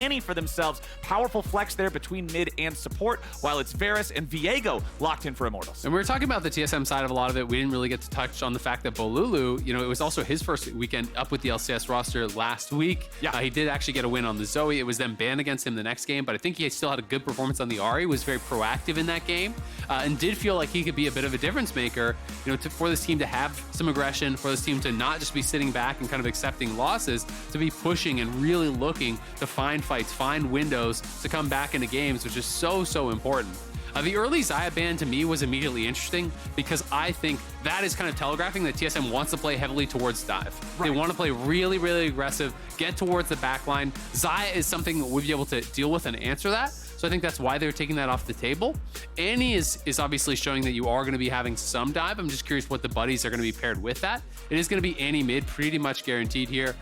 for themselves. Powerful flex there between mid and support, while it's Varus and Viego locked in for Immortals. And we were talking about the TSM side of a lot of it. We didn't really get to touch on the fact that Bolulu, you know, it was also his first weekend up with the LCS roster last week. Yeah. He did actually get a win on the Zoe. It was then banned against him the next game, but I think he still had a good performance on the Ahri, was very proactive in that game, and did feel like he could be a bit of a difference maker, you know, for this team to have some aggression, for this team to not just be sitting back and kind of accepting losses, to be pushing and really looking to find fights, find windows to come back into games, which is so important. The early Xayah ban to me was immediately interesting because I think that is kind of telegraphing that TSM wants to play heavily towards dive. Right. They want to play really aggressive, get towards the backline. Xayah is something that we'll be able to deal with and answer that. So I think that's why they're taking that off the table. Annie is obviously showing that you are going to be having some dive. I'm just curious what the buddies are going to be paired with that. It is going to be Annie mid, pretty much guaranteed here.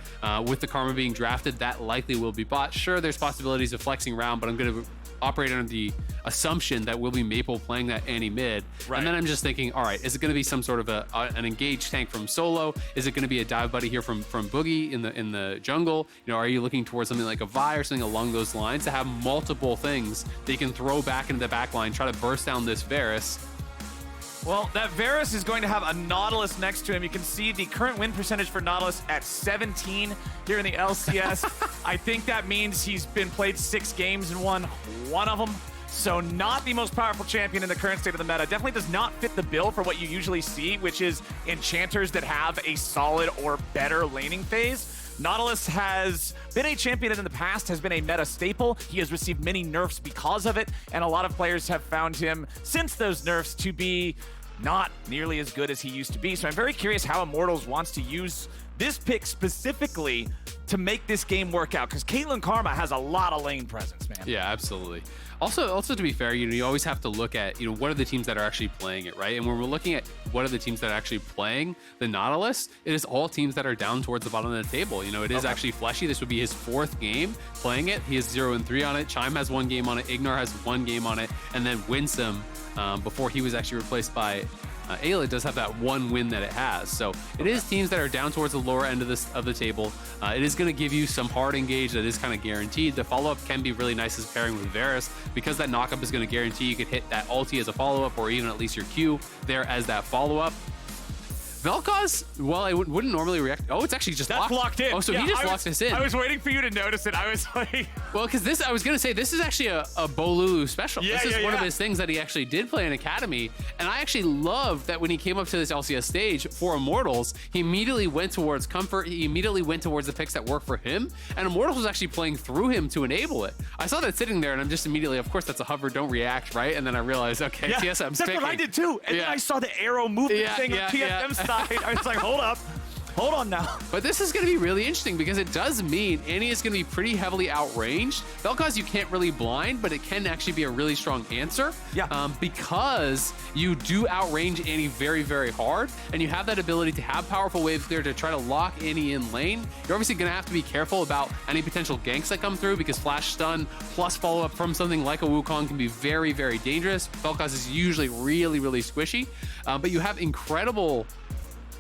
With the Karma being drafted, that likely will be bot. Sure, there's possibilities of flexing around, but I'm going to operate under the assumption that we'll be Maple playing that Annie mid. Right. And then I'm just thinking, all right, is it going to be some sort of an engaged tank from Solo? Is it going to be a dive buddy here from Bugi in the jungle? You know, are you looking towards something like a Vi or something along those lines to have multiple things that you can throw back into the back line, try to burst down this Varus? Well, that Varus is going to have a Nautilus next to him. You can see the current win percentage for Nautilus at 17 here in the LCS. I think that means he's been played 6 games and won one of them. So not the most powerful champion in the current state of the meta. Definitely does not fit the bill for what you usually see, which is enchanters that have a solid or better laning phase. Nautilus has been a champion in the past, has been a meta staple. He has received many nerfs because of it, and a lot of players have found him since those nerfs to be not nearly as good as he used to be. So I'm very curious how Immortals wants to use this pick specifically to make this game work out, because Caitlyn Karma has a lot of lane presence, man. Yeah, absolutely. Also, to be fair, you know, you always have to look at, you know, what are the teams that are actually playing it, right? And when we're looking at what are the teams that are actually playing the Nautilus, it is all teams that are down towards the bottom of the table. You know, it is actually Fleshy. This would be his 4th game playing it. He is 0-3 on it. Chime has 1 game on it. Gnar has 1 game on it. And then Winsome, before he was actually replaced by Ayla, does have that 1 win that it has. So it is teams that are down towards the lower end of the table. It is going to give you some hard engage that is kind of guaranteed. The follow-up can be really nice as pairing with Varus, because that knock-up is going to guarantee you could hit that ulti as a follow-up, or even at least your Q there as that follow-up. Vel'Koz, well, I wouldn't normally react. Oh, it's actually just locked in. Oh, so yeah, he just locked us in. I was waiting for you to notice it. I was like... Well, because I was going to say, this is actually a Bolulu special. This is one of his things that he actually did play in Academy. And I actually love that when he came up to this LCS stage for Immortals, he immediately went towards comfort. He immediately went towards the picks that work for him. And Immortals was actually playing through him to enable it. I saw that sitting there, and I'm just immediately, of course, that's a hover, don't react, right? And then I realized, okay, TSM's That's picking. what I did too. And then I saw the arrow movement thing on TSM side. I was like, hold up. Hold on now. But this is going to be really interesting, because it does mean Annie is going to be pretty heavily outranged. Vel'Koz you can't really blind, but it can actually be a really strong answer. Yeah. Because you do outrange Annie very hard, and you have that ability to have powerful waves there to try to lock Annie in lane. You're obviously going to have to be careful about any potential ganks that come through, because flash stun plus follow-up from something like a Wukong can be very dangerous. Vel'Koz is usually really squishy, but you have incredible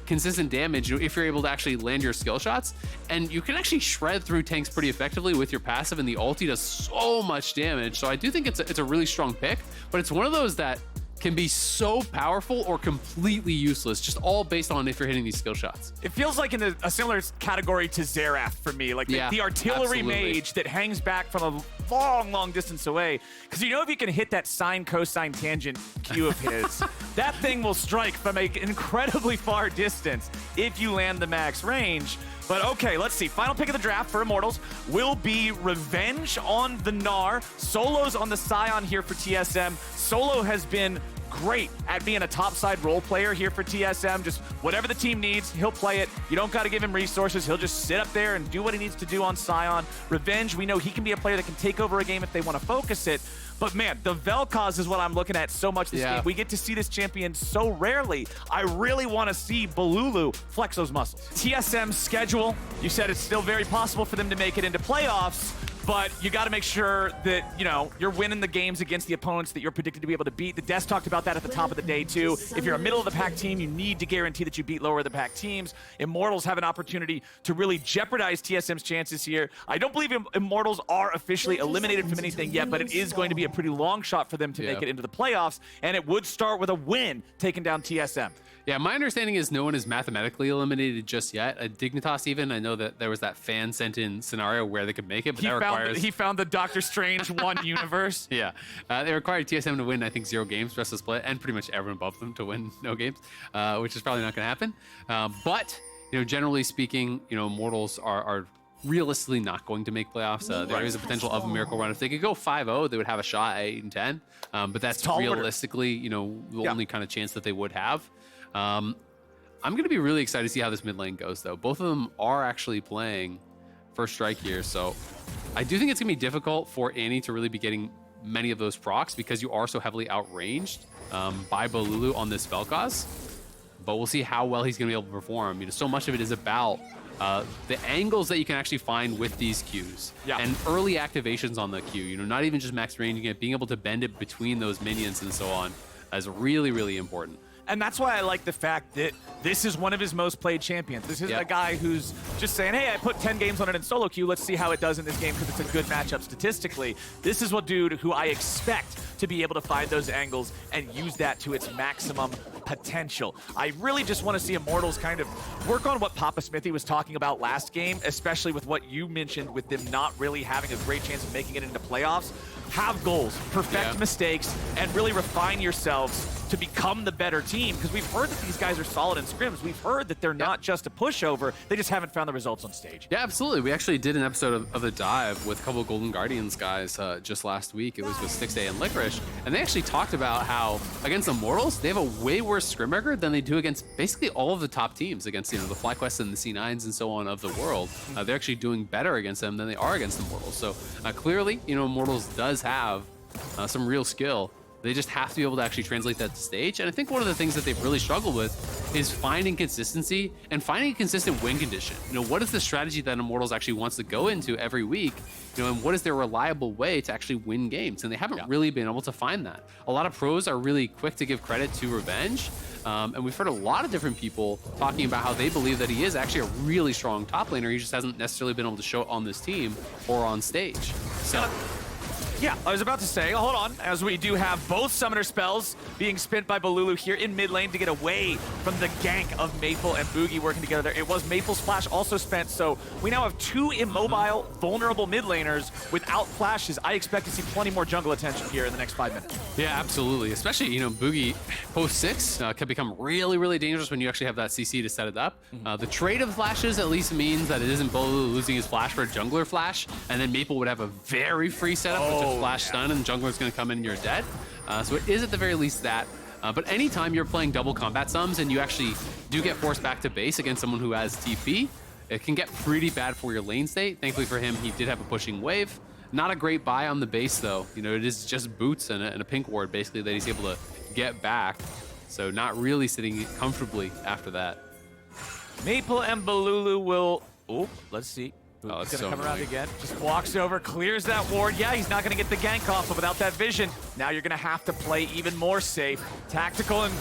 consistent damage if you're able to actually land your skill shots, and you can actually shred through tanks pretty effectively with your passive, and the ulti does so much damage. So I do think it's a really strong pick, but it's one of those that can be so powerful or completely useless, just all based on if you're hitting these skill shots. It feels like in a similar category to Xerath for me, like the artillery mage that hangs back from a long distance away. Because you know, if you can hit that sine cosine tangent Q of his, that thing will strike from an incredibly far distance if you land the max range. But okay, let's see. Final pick of the draft for Immortals will be Revenge on the Gnar. Solo's on the Sion here for TSM. Solo has been great at being a topside role player here for TSM. Just whatever the team needs, he'll play it. You don't got to give him resources. He'll just sit up there and do what he needs to do on Sion. Revenge, we know he can be a player that can take over a game if they want to focus it. But man, the Vel'Koz is what I'm looking at so much this game. We get to see this champion so rarely. I really want to see Bolulu flex those muscles. TSM's schedule, you said it's still very possible for them to make it into playoffs. but you got to make sure that, you know, you're winning the games against the opponents that you're predicted to be able to beat. The Des talked about that at the top of the day, too. If you're a middle-of-the-pack team, you need to guarantee that you beat lower-of-the-pack teams. Immortals have an opportunity to really jeopardize TSM's chances here. I don't believe Immortals are officially eliminated from anything yet, but it is going to be a pretty long shot for them to make it into the playoffs, and it would start with a win taking down TSM. Yeah, my understanding is no one is mathematically eliminated just yet. Dignitas even, I know that there was that fan sent in scenario where they could make it, but he found the Doctor Strange 1 universe. Yeah, they required TSM to win, I think, 0 games, rest of the split, and pretty much everyone above them to win no games, which is probably not going to happen. But, you know, generally speaking, you know, Immortals are realistically not going to make playoffs. There is a potential of a miracle run. If they could go 5-0, they would have a shot at 8 and 10. But that's realistically, you know, the only kind of chance that they would have. I'm going to be really excited to see how this mid lane goes, though. Both of them are actually playing first strike here, so I do think it's going to be difficult for Annie to really be getting many of those procs because you are so heavily outranged by Bolulu on this Vel'Koz. But we'll see how well he's going to be able to perform. You know, so much of it is about the angles that you can actually find with these Qs and early activations on the Q. You know, not even just max ranging it, being able to bend it between those minions and so on is really, really important. And that's why I like the fact that this is one of his most played champions. This is a guy who's just saying, hey, I put 10 games on it in solo queue. Let's see how it does in this game because it's a good matchup statistically. This is what dude who I expect to be able to find those angles and use that to its maximum potential. I really just want to see Immortals kind of work on what Papa Smithy was talking about last game, especially with what you mentioned with them not really having a great chance of making it into playoffs. Have goals, perfect mistakes, and really refine yourselves to become the better team, because we've heard that these guys are solid in scrims. We've heard that they're not just a pushover, they just haven't found the results on stage. Yeah, absolutely. We actually did an episode of The Dive with a couple of Golden Guardians guys just last week. It was with 6A and Licorice, and they actually talked about how against Immortals, they have a way worse scrim record than they do against basically all of the top teams, against, you know, the FlyQuest and the C9s and so on of the world. They're actually doing better against them than they are against Immortals. So clearly, you know, Immortals does have some real skill. They just have to be able to actually translate that to stage. And I think one of the things that they've really struggled with is finding consistency and finding a consistent win condition. You know, what is the strategy that Immortals actually wants to go into every week? You know, and what is their reliable way to actually win games? And they haven't really been able to find that. A lot of pros are really quick to give credit to Revenge. And we've heard a lot of different people talking about how they believe that he is actually a really strong top laner. He just hasn't necessarily been able to show it on this team or on stage. So... yeah, I was about to say, hold on, as we do have both summoner spells being spent by Bolulu here in mid lane to get away from the gank of Maple and Bugi working together there. It was Maple's flash also spent, so we now have 2 immobile, vulnerable mid laners without flashes. I expect to see plenty more jungle attention here in the next 5 minutes. Yeah, absolutely. Especially, you know, Bugi post 6 can become really, really dangerous when you actually have that CC to set it up. The trade of flashes at least means that it isn't Bolulu losing his flash for a jungler flash, and then Maple would have a very free setup, flash stun and jungler's going to come in and you're dead. So it is at the very least that. But anytime you're playing double combat sums and you actually do get forced back to base against someone who has TP, it can get pretty bad for your lane state. Thankfully for him, he did have a pushing wave. Not a great buy on the base though. You know, it is just boots and a pink ward basically that he's able to get back. So not really sitting comfortably after that. Maple and Bolulu will, let's see. Oh, he's gonna so come around again. Just walks over, clears that ward. Yeah, he's not gonna get the gank off, but without that vision, now you're gonna have to play even more safe. Tactical and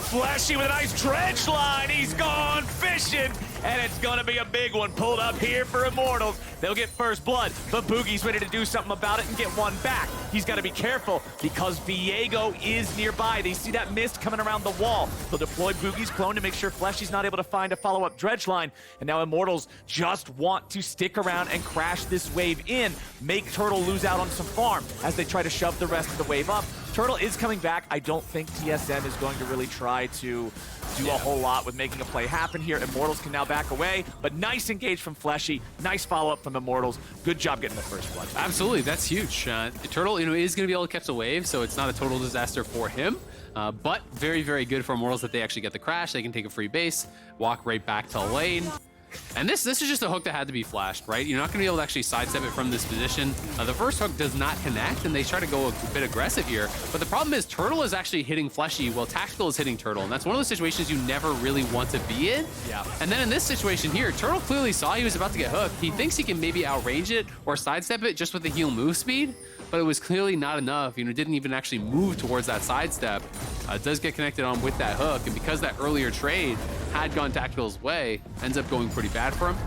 Fleshy with a nice dredge line. He's gone fishing, and it's gonna be a big one pulled up here for Immortals. They'll get first blood, but Bugi's ready to do something about it and get one back. He's gotta be careful because Viego is nearby. They see that mist coming around the wall. They'll deploy Bugi's clone to make sure Fleshy's not able to find a follow-up dredge line, and now Immortals just want to stick around and crash this wave in, make Turtle lose out on some farm as they try to shove the rest of the wave up. Turtle is coming back. I don't think TSM is going to really try to do a whole lot with making a play happen here. Immortals can now back away, but nice engage from Fleshy. Nice follow-up from Immortals. Good job getting the first blood. Absolutely, that's huge. Turtle, you know, is going to be able to catch the wave, so it's not a total disaster for him. But very, very good for Immortals that they actually get the crash. They can take a free base, walk right back to lane. And this is just a hook that had to be flashed, right? You're not going to be able to actually sidestep it from this position. The first hook does not connect, and they try to go a bit aggressive here. But the problem is Turtle is actually hitting Fleshy while Tactical is hitting Turtle. And that's one of those situations you never really want to be in. Yeah. And then in this situation here, Turtle clearly saw he was about to get hooked. He thinks he can maybe outrange it or sidestep it just with the heal move speed, but it was clearly not enough. Didn't even actually move towards that sidestep. Does get connected on with that hook, and because that earlier trade had gone Tactical's way, ends up going pretty bad for him.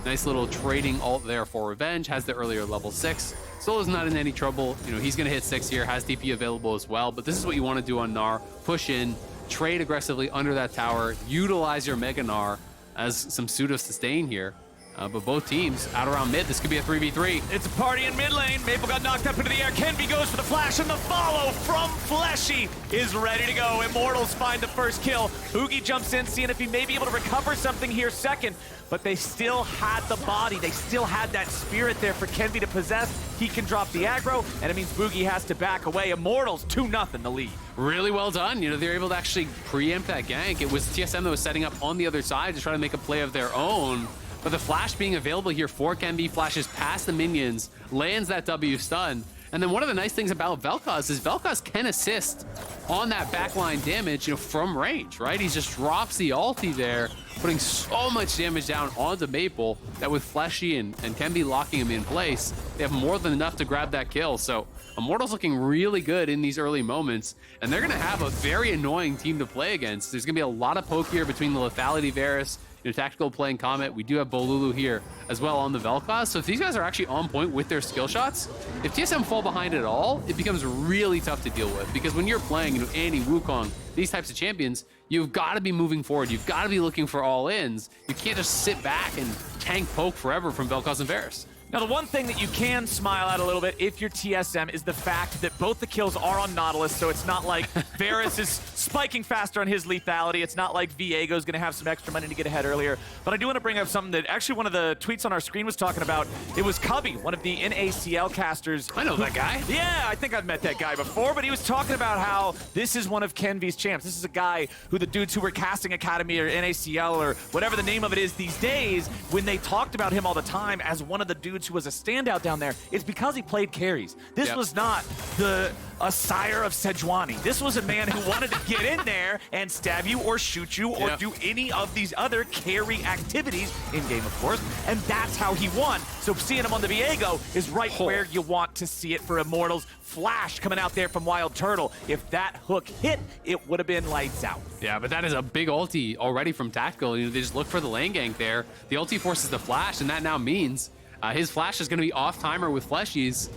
Nice little trading ult there for Revenge, has the earlier level 6. Solo's not in any trouble. He's gonna hit 6 here, has DP available as well, but this is what you wanna do on Gnar. Push in, trade aggressively under that tower, utilize your Mega Gnar as some pseudo-sustain here. But both teams out around mid. This could be a 3v3. It's a party in mid lane. Maple got knocked up into the air. Kenvi goes for the flash, and the follow from Fleshy is ready to go. Immortals find the first kill. Bugi jumps in, seeing if he may be able to recover something here second. But they still had the body. They still had that spirit there for Kenvi to possess. He can drop the aggro, and it means Bugi has to back away. Immortals 2-0 the lead. Really well done. They're able to actually preempt that gank. It was TSM that was setting up on the other side to try to make a play of their own. But the flash being available here for Kenvi, flashes past the minions, lands that W stun. And then one of the nice things about Vel'Koz is Vel'Koz can assist on that backline damage, from range, right? He just drops the ulti there, putting so much damage down onto Maple that with Fleshy and Kenvi locking him in place, they have more than enough to grab that kill. So Immortals looking really good in these early moments, and they're gonna have a very annoying team to play against. There's gonna be a lot of poke here between the Lethality Varus, Tactical playing Comet. We do have Bolulu here as well on the Vel'Koz. So if these guys are actually on point with their skill shots, if TSM fall behind at all, it becomes really tough to deal with. Because when you're playing, Annie, Wukong, these types of champions, you've got to be moving forward. You've got to be looking for all-ins. You can't just sit back and tank poke forever from Vel'Koz and Varus. Now, the one thing that you can smile at a little bit if you're TSM is the fact that both the kills are on Nautilus, so it's not like Varus is spiking faster on his lethality. It's not like Viego is going to have some extra money to get ahead earlier. But I do want to bring up something that actually one of the tweets on our screen was talking about. It was Cubby, one of the NACL casters. I know that guy. Yeah, I think I've met that guy before, but he was talking about how this is one of Kenvi's champs. This is a guy who the dudes who were casting Academy or NACL or whatever the name of it is these days, when they talked about him all the time as one of the dudes who was a standout down there, it's because he played carries. This was not a sire of Sejuani. This was a man who wanted to get in there and stab you or shoot you or do any of these other carry activities in-game, of course, and that's how he won. So seeing him on the Viego is right where you want to see it for Immortals. Flash coming out there from WildTurtle. If that hook hit, it would have been lights out. Yeah, but that is a big ulti already from Tactical. They just look for the lane gank there. The ulti forces the flash, and that now means his flash is going to be off-timer with Fleshy's,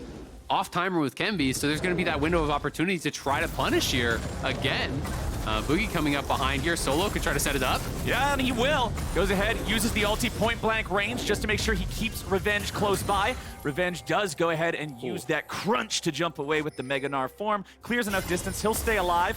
off-timer with Kenvi, so there's going to be that window of opportunity to try to punish here again. Bugi coming up behind here. Solo could try to set it up. Yeah, and he will. Goes ahead, uses the ulti point-blank range just to make sure he keeps Revenge close by. Revenge does go ahead and use that crunch to jump away with the Mega Gnar form. Clears enough distance. He'll stay alive.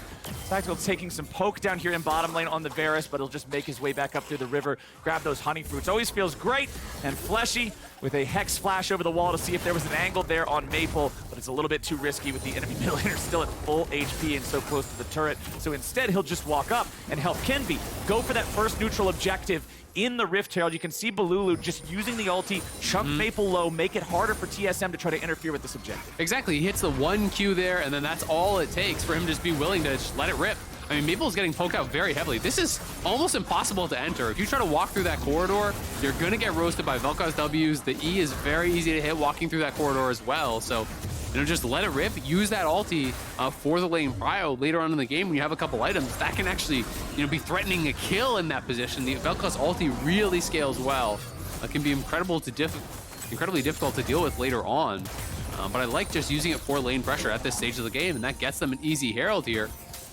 Tactical taking some poke down here in bottom lane on the Varus, but he'll just make his way back up through the river, grab those honey fruits. Always feels great. And Fleshy with a Hex Flash over the wall to see if there was an angle there on Maple, but it's a little bit too risky with the enemy middle laner still at full HP and so close to the turret. So instead, he'll just walk up and help Kenvi go for that first neutral objective in the Rift Herald. You can see Bolulu just using the ulti, chunk Maple low, make it harder for TSM to try to interfere with this objective. Exactly, he hits the 1Q there, and then that's all it takes for him to just be willing to just let it rip. I mean, Maple's getting poked out very heavily. This is almost impossible to enter. If you try to walk through that corridor, you're gonna get roasted by Vel'Koz W's. The E is very easy to hit walking through that corridor as well. So, just let it rip. Use that ulti for the lane prio later on in the game when you have a couple items. That can actually, be threatening a kill in that position. The Vel'Koz ulti really scales well. It can be incredibly difficult to deal with later on. But I like just using it for lane pressure at this stage of the game, and that gets them an easy Herald here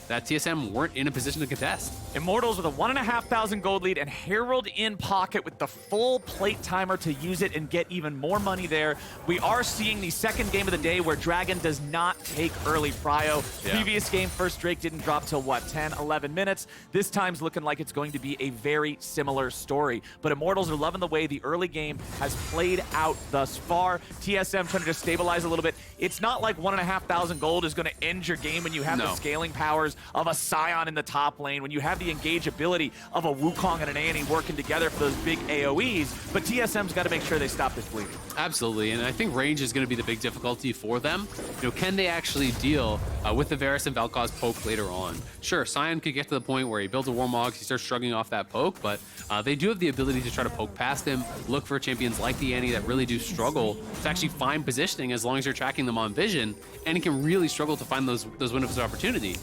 that TSM weren't in a position to contest. Immortals with a 1,500 gold lead and Herald in pocket with the full plate timer to use it and get even more money there. We are seeing the second game of the day where Dragon does not take early prio. Previous game, first Drake didn't drop till what, 10, 11 minutes? This time's looking like it's going to be a very similar story. But Immortals are loving the way the early game has played out thus far. TSM trying to just stabilize a little bit. It's not like 1,500 gold is going to end your game when you have the scaling powers of a Sion in the top lane, when you have the engageability of a Wukong and an Annie working together for those big AoEs, but TSM's got to make sure they stop this bleeding. Absolutely, and I think range is going to be the big difficulty for them. Can they actually deal with the Varus and Vel'Koz poke later on? Sure, Sion could get to the point where he builds a Warmog, he starts shrugging off that poke, but they do have the ability to try to poke past him, look for champions like the Annie that really do struggle to actually find positioning as long as you're tracking them on vision, and he can really struggle to find those windows of opportunity.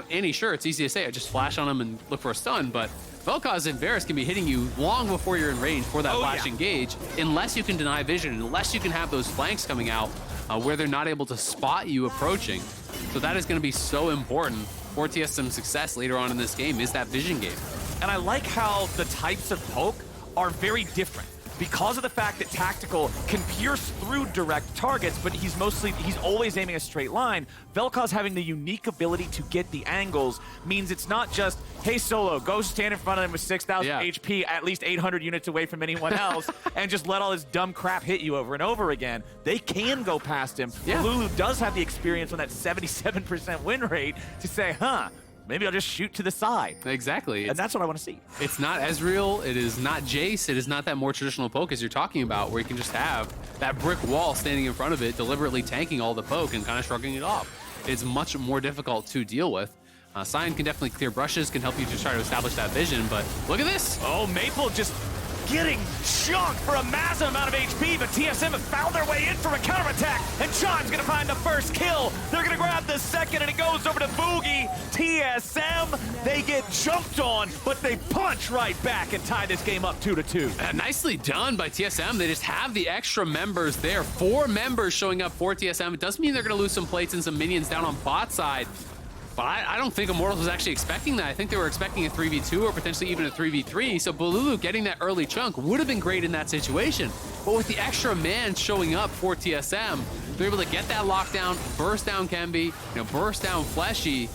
Annie, sure, it's easy to say, I just flash on him and look for a stun, but Vel'Koz and Varus can be hitting you long before you're in range for that flash engage, unless you can deny vision, unless you can have those flanks coming out where they're not able to spot you approaching. So that is going to be so important for TSM's success later on in this game, is that vision game. And I like how the types of poke are very different. Because of the fact that Tactical can pierce through direct targets, but he's always aiming a straight line, Vel'Koz having the unique ability to get the angles means it's not just, hey, Solo, go stand in front of them with 6,000 HP, at least 800 units away from anyone else, and just let all this dumb crap hit you over and over again. They can go past him. Bolulu does have the experience on that 77% win rate to say, maybe I'll just shoot to the side. Exactly. And that's what I want to see. It's not Ezreal, it is not Jace, it is not that more traditional poke as you're talking about, where you can just have that brick wall standing in front of it, deliberately tanking all the poke and kind of shrugging it off. It's much more difficult to deal with. Sion can definitely clear brushes, can help you to try to establish that vision, but look at this! Oh, Maple just getting chunked for a massive amount of HP, but TSM have found their way in for a counterattack, and Chime's gonna find the first kill. They're gonna grab the second, and it goes over to Bugi. TSM, they get jumped on, but they punch right back and tie this game up 2-2. Nicely done by TSM. They just have the extra members there. 4 members showing up for TSM. It does mean they're gonna lose some plates and some minions down on bot side. But I don't think Immortals was actually expecting that. I think they were expecting a 3v2 or potentially even a 3v3. So Bolulu getting that early chunk would have been great in that situation. But with the extra man showing up for TSM, they're able to get that lockdown, burst down Kenvi, burst down Fleshy.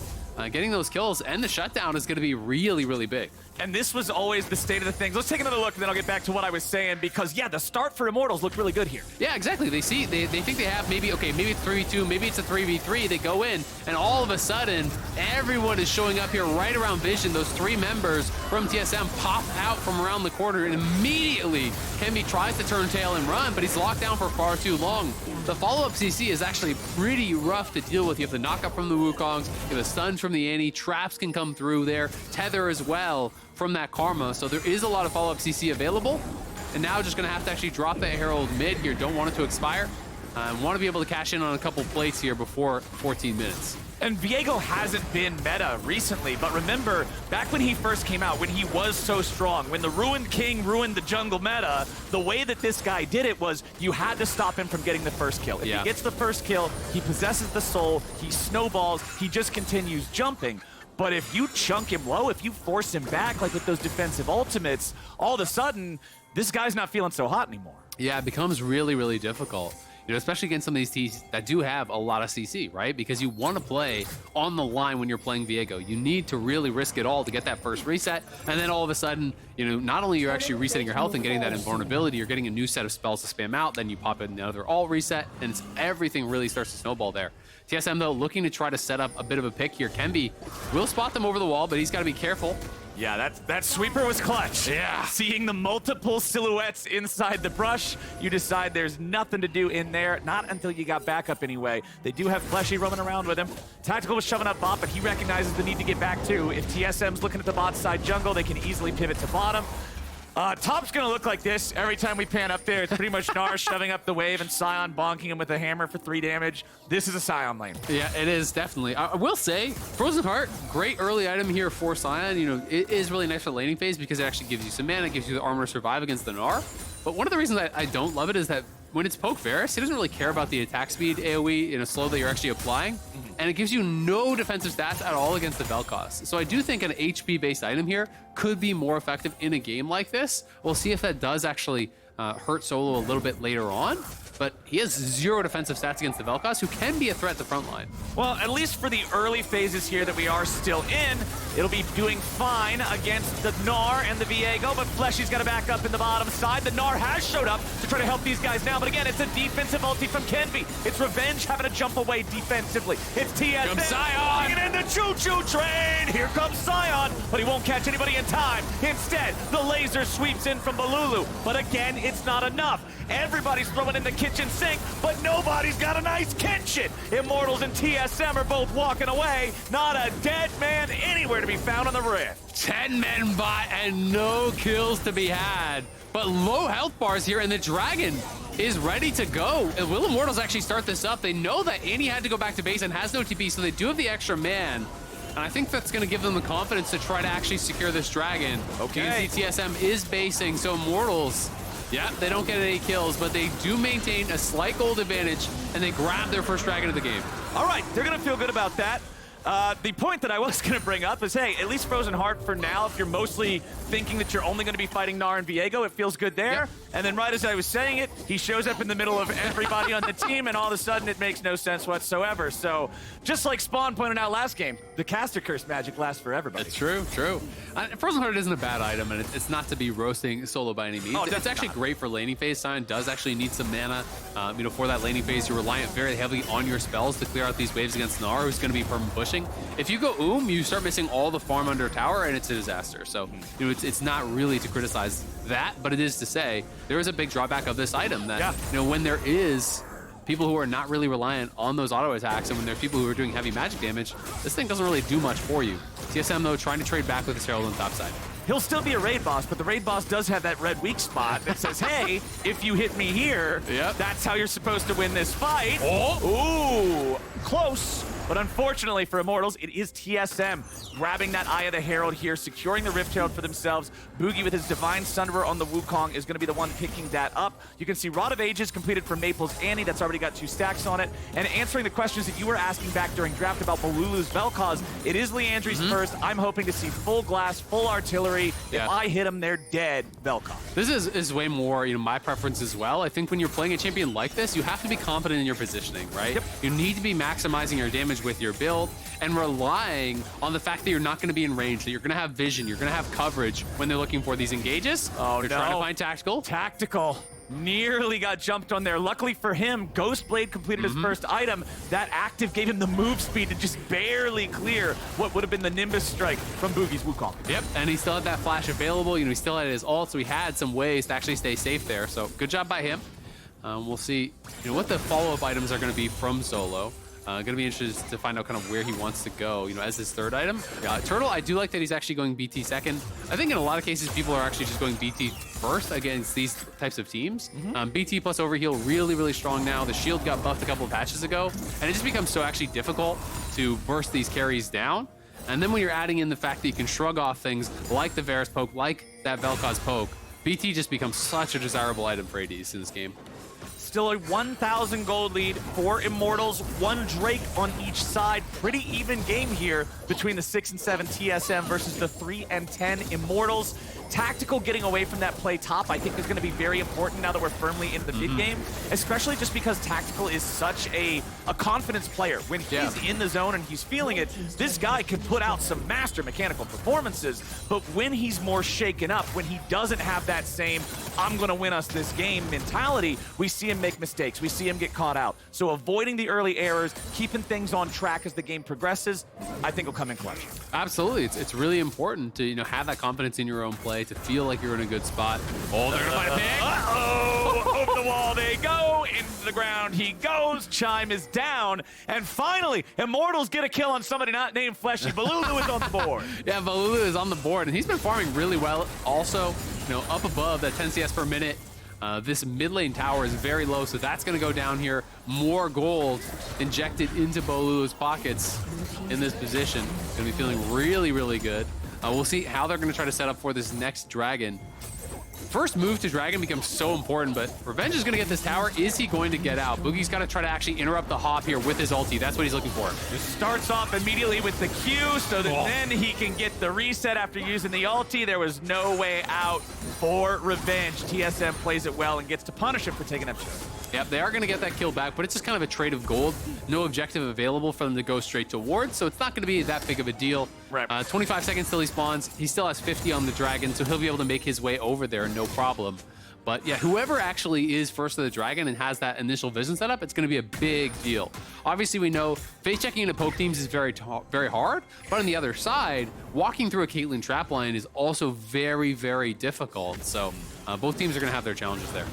Getting those kills and the shutdown is going to be really, really big. And this was always the state of the things. Let's take another look, and then I'll get back to what I was saying, because, the start for Immortals looked really good here. Yeah, exactly. They think they have maybe it's 3v2, maybe it's a 3v3. They go in, and all of a sudden, everyone is showing up here right around Vision. Those 3 members from TSM pop out from around the corner, and immediately Kenvi tries to turn tail and run, but he's locked down for far too long. The follow-up CC is actually pretty rough to deal with. You have the knock-up from the Wukongs, you have the stuns from the Annie, traps can come through there, tether as well from that Karma, so there is a lot of follow-up CC available, and now just gonna have to actually drop that Herald mid here, don't want it to expire, want to be able to cash in on a couple plates here before 14 minutes. And Viego hasn't been meta recently, but remember, back when he first came out, when he was so strong, when the Ruined King ruined the jungle meta, the way that this guy did it was you had to stop him from getting the first kill. If he gets the first kill, he possesses the soul, he snowballs, he just continues jumping. But if you chunk him low, if you force him back, like with those defensive ultimates, all of a sudden, this guy's not feeling so hot anymore. Yeah, it becomes really, really difficult. Especially against some of these teams that do have a lot of CC, right? Because you want to play on the line when you're playing Viego. You need to really risk it all to get that first reset, and then all of a sudden, not only you're actually resetting your health and getting that invulnerability, you're getting a new set of spells to spam out, then you pop in another all reset, and everything really starts to snowball there. TSM, though, looking to try to set up a bit of a pick here. Kenvi will spot them over the wall, but he's got to be careful. Yeah, that sweeper was clutch. Yeah. Seeing the multiple silhouettes inside the brush, you decide there's nothing to do in there, not until you got backup anyway. They do have Fleshy roaming around with him. Tactical was shoving up bot, but he recognizes the need to get back too. If TSM's looking at the bot side jungle, they can easily pivot to bottom. Top's gonna look like this every time we pan up there. It's pretty much Gnar shoving up the wave and Sion bonking him with a hammer for 3 damage. This is a Sion lane. Yeah, it is, definitely. I will say, Frozen Heart, great early item here for Sion. It is really nice for the laning phase because it actually gives you some mana, gives you the armor to survive against the Gnar. But one of the reasons I don't love it is that when it's poke Varus, he doesn't really care about the attack speed AoE in a slow that you're actually applying. And it gives you no defensive stats at all against the Vel'Koz. So I do think an HP-based item here could be more effective in a game like this. We'll see if that does actually hurt Solo a little bit later on. but he has 0 defensive stats against the Vel'Koz, who can be a threat at the front line. Well, at least for the early phases here that we are still in, it'll be doing fine against the Gnar and the Viego, but Fleshy's got to back up in the bottom side. The Gnar has showed up to try to help these guys now, but again, it's a defensive ulti from Kenvi. It's Revenge having to jump away defensively. It's TSM Sion in the choo-choo train. Here comes Sion, but he won't catch anybody in time. Instead, the laser sweeps in from Bolulu, but again, it's not enough. Everybody's throwing in the kitchen sink, but nobody's got a nice kitchen. Immortals and TSM are both walking away. Not a dead man anywhere to be found on the Rift. 10 men bot and no kills to be had, but low health bars here, and the Dragon is ready to go. Will Immortals actually start this up? They know that Annie had to go back to base and has no TP, so they do have the extra man. And I think that's going to give them the confidence to try to actually secure this Dragon. Okay. You can see TSM is basing, so Immortals, yeah, they don't get any kills, but they do maintain a slight gold advantage, and they grab their first Dragon of the game. All right, they're going to feel good about that. The point that I was going to bring up is, hey, at least Frozen Heart for now, if you're mostly thinking that you're only going to be fighting Gnar and Viego, it feels good there. Yep. And then right as I was saying it, he shows up in the middle of everybody on the team, and all of a sudden it makes no sense whatsoever. So just like Spawn pointed out last game, the caster curse magic lasts for everybody. It's true, true. Frozen Heart isn't a bad item, and it's not to be roasting solo by any means. Oh, it's actually great for laning phase. Sion does actually need some mana. For that laning phase, you're reliant very heavily on your spells to clear out these waves against Gnar, who's going to be perma pushing. If you go you start missing all the farm under a tower, and it's a disaster. So, it's not really to criticize that, but it is to say there is a big drawback of this item that, when there is people who are not really reliant on those auto attacks, and when there's people who are doing heavy magic damage, this thing doesn't really do much for you. TSM, though, trying to trade back with his Herald on the top side. He'll still be a raid boss, but the raid boss does have that red weak spot that says, hey, if you hit me here, that's how you're supposed to win this fight. Ooh, close. But unfortunately for Immortals, it is TSM grabbing that Eye of the Herald here, securing the Rift Herald for themselves. Bugi with his Divine Sunderer on the Wukong is going to be the one picking that up. You can see Rod of Ages completed for Maple's Annie. That's already got 2 stacks on it. And answering the questions that you were asking back during draft about Bolulu's Vel'Koz, it is Leandri's first. I'm hoping to see full glass, full artillery. If I hit them, they're dead. Vel'Koz. This is way more, my preference as well. I think when you're playing a champion like this, you have to be confident in your positioning, right? Yep. You need to be maximizing your damage with your build and relying on the fact that you're not going to be in range, that you're going to have vision, you're going to have coverage when they're looking for these engages. Oh, they're trying to find tactical. Tactical. Nearly got jumped on there. Luckily for him, Ghostblade completed his first item. That active gave him the move speed to just barely clear what would have been the Nimbus strike from Bugi's Wukong. Yep, and he still had that flash available. He still had his ult, so he had some ways to actually stay safe there. So good job by him. We'll see what the follow-up items are going to be from Solo. Going to be interested to find out kind of where he wants to go, as his third item. Turtle, I do like that he's actually going BT second. I think in a lot of cases, people are actually just going BT first against these types of teams. BT plus Overheal really, really strong now. The shield got buffed a couple of patches ago, and it just becomes so actually difficult to burst these carries down. And then when you're adding in the fact that you can shrug off things like the Varus poke, like that Vel'Koz poke, BT just becomes such a desirable item for ADs in this game. Still a 1,000 gold lead for Immortals. 1 Drake on each side. Pretty even game here between the 6 and 7 TSM versus the 3 and 10 Immortals. Tactical getting away from that play top, I think, is going to be very important now that we're firmly into the mid game, especially just because Tactical is such a confidence player. When he's in the zone and he's feeling it, this guy can put out some master mechanical performances, but when he's more shaken up, when he doesn't have that same I'm going to win us this game mentality, we see him make mistakes. We see him get caught out. So avoiding the early errors, keeping things on track as the game progresses, I think will come in clutch. Absolutely. It's really important to have that confidence in your own play, to feel like you're in a good spot. Oh, they're going to find a pick. Uh-oh! Over the wall they go. Into the ground he goes. Chime is down. And finally, Immortals get a kill on somebody not named Fleshy. Bolulu is on the board. Yeah, Bolulu is on the board, and he's been farming really well. Also, up above that 10 CS per minute. This mid lane tower is very low, so that's going to go down here. More gold injected into Bolulu's pockets in this position. Going to be feeling really, really good. We'll see how they're going to try to set up for this next Dragon. First move to Dragon becomes so important, but Revenge is going to get this tower. Is he going to get out? Boogie's got to try to actually interrupt the hop here with his ulti. That's what he's looking for. Just starts off immediately with the Q so that then he can get the reset after using the ulti. There was no way out for Revenge. TSM plays it well and gets to punish him for taking up shot. Yep, they are going to get that kill back, but it's just kind of a trade of gold. No objective available for them to go straight towards, so it's not going to be that big of a deal. Right. 25 seconds till he spawns. He still has 50 on the dragon, so he'll be able to make his way over there, no problem. But yeah, whoever actually is first to the dragon and has that initial vision setup, it's going to be a big deal. Obviously, we know face checking into poke teams is very hard, but on the other side, walking through a Caitlyn trap line is also very, very difficult. So both teams are going to have their challenges there.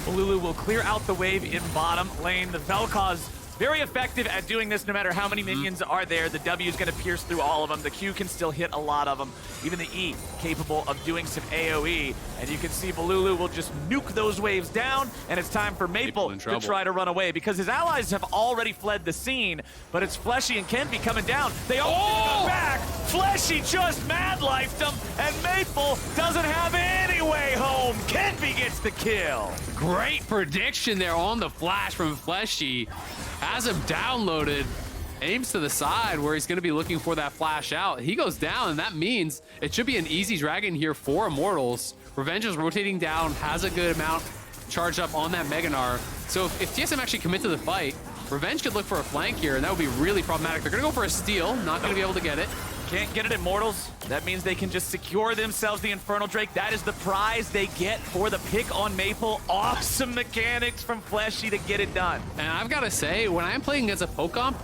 Bolulu will clear out the wave in bottom lane. The Vel'Koz very effective at doing this no matter how many minions are there. The W is going to pierce through all of them. The Q can still hit a lot of them. Even the E capable of doing some AoE. And you can see Bolulu will just nuke those waves down, and it's time for Maple to try to run away because his allies have already fled the scene, but it's Fleshy and Kenvi coming down. They all come back. Fleshy just mad-lifed them, and Maple doesn't have any way home. Kenvi gets the kill. Great prediction there on the flash from Fleshy. Has him downloaded, aims to the side where he's going to be looking for that flash out. He goes down, and that means it should be an easy dragon here for Immortals. Revenge is rotating down, has a good amount charged up on that Mega Gnar. So if TSM actually commit to the fight, Revenge could look for a flank here, and that would be really problematic. They're going to go for a steal, not going to be able to get it. Can't get it at Immortals. That means they can just secure themselves the Infernal Drake. That is the prize they get for the pick on Maple. Awesome mechanics from Fleshy to get it done. And I've got to say, when I'm playing against a poke comp,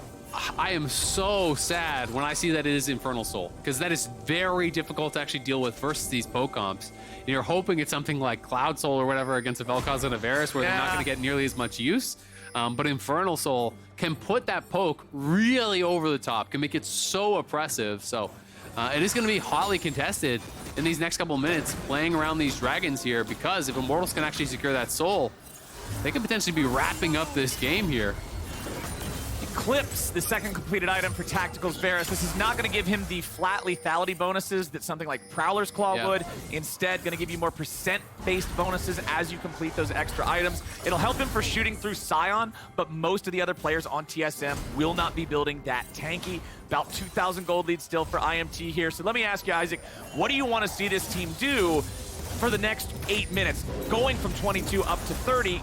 I am so sad when I see that it is Infernal Soul, because that is very difficult to actually deal with versus these poke comps. And you're hoping it's something like Cloud Soul or whatever against a Vel'Koz and a Varus where they're not going to get nearly as much use. But Infernal Soul can put that poke really over the top, can make it so oppressive. So it is going to be hotly contested in these next couple minutes, playing around these dragons here, because if Immortals can actually secure that soul, they could potentially be wrapping up this game here. Clips the second completed item for Tactical's Varus. This is not going to give him the flat lethality bonuses that something like Prowler's Claw would. Instead, going to give you more percent-based bonuses as you complete those extra items. It'll help him for shooting through Sion, but most of the other players on TSM will not be building that tanky. About 2,000 gold lead still for IMT here. So let me ask you, Isaac, what do you want to see this team do for the next 8 minutes, going from 22 up to 30,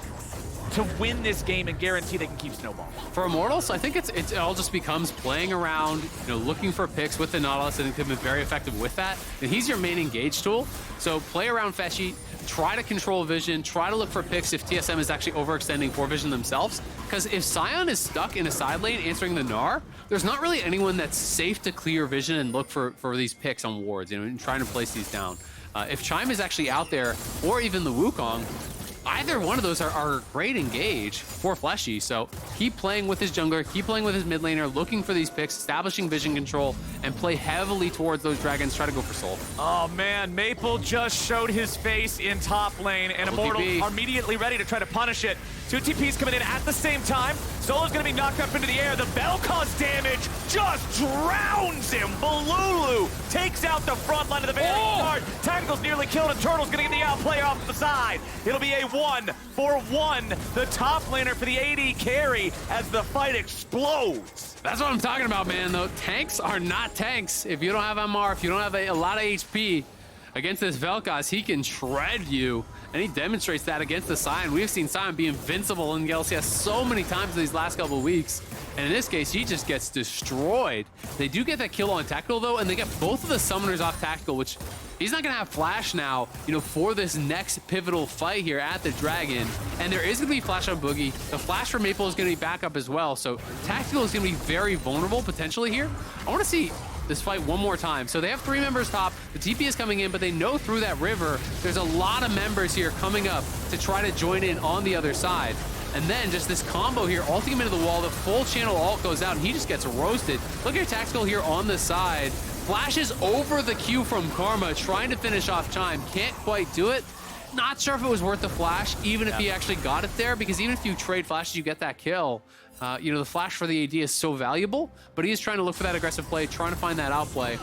to win this game and guarantee they can keep snowballing? For Immortals, I think it all just becomes playing around, looking for picks with the Nautilus, and they've been very effective with that. And he's your main engage tool, so play around Fleshy, try to control vision, try to look for picks if TSM is actually overextending for vision themselves, because if Sion is stuck in a side lane answering the Gnar, there's not really anyone that's safe to clear vision and look for these picks on wards, and trying to place these down. If Chime is actually out there, or even the Wukong, either one of those are great engage for Fleshy. So keep playing with his jungler, keep playing with his mid laner, looking for these picks, establishing vision control, and play heavily towards those dragons. Try to go for soul. Oh man, Maple just showed his face in top lane, and Immortals are immediately ready to try to punish it. 2 TPs coming in at the same time. Solo's gonna be knocked up into the air. The Vel'Koz damage just drowns him. Bolulu takes out the front line of the Vanguard card. Tactical's nearly killed, and Turtle's gonna get the outplay off the side. It'll be a 1-for-1. The top laner for the AD carry as the fight explodes. That's what I'm talking about, man, though. Tanks are not tanks. If you don't have MR, if you don't have a lot of HP, against this Vel'Koz, he can shred you, and he demonstrates that against the Sion. We've seen Sion be invincible in the LCS so many times in these last couple of weeks, and in this case, he just gets destroyed. They do get that kill on Tactical, though, and they get both of the summoners off Tactical, which he's not going to have flash now, for this next pivotal fight here at the Dragon, and there is going to be flash on Bugi. The flash for Maple is going to be back up as well, so Tactical is going to be very vulnerable potentially here. I want to see this fight one more time. So they have 3 members top, the TP is coming in, but they know through that river, there's a lot of members here coming up to try to join in on the other side. And then just this combo here, ulting him into the wall, the full channel ult goes out, and he just gets roasted. Look at your Tactical here on the side. Flashes over the Q from Karma, trying to finish off Chime. Can't quite do it. Not sure if it was worth the flash, even if he actually got it there, because even if you trade flashes, you get that kill. The flash for the AD is so valuable, but he is trying to look for that aggressive play, trying to find that outplay.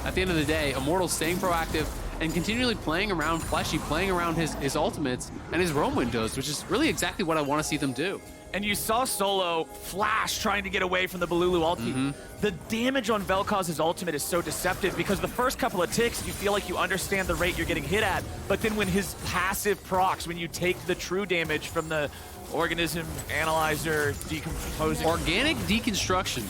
At the end of the day, Immortals staying proactive and continually playing around Fleshy, playing around his ultimates and his roam windows, which is really exactly what I want to see them do. And you saw Solo flash trying to get away from the Bolulu ulti. The damage on Vel'Koz's ultimate is so deceptive because the first couple of ticks, you feel like you understand the rate you're getting hit at, but then when his passive procs, when you take the true damage from the organism, analyzer, decomposing. Organic deconstruction.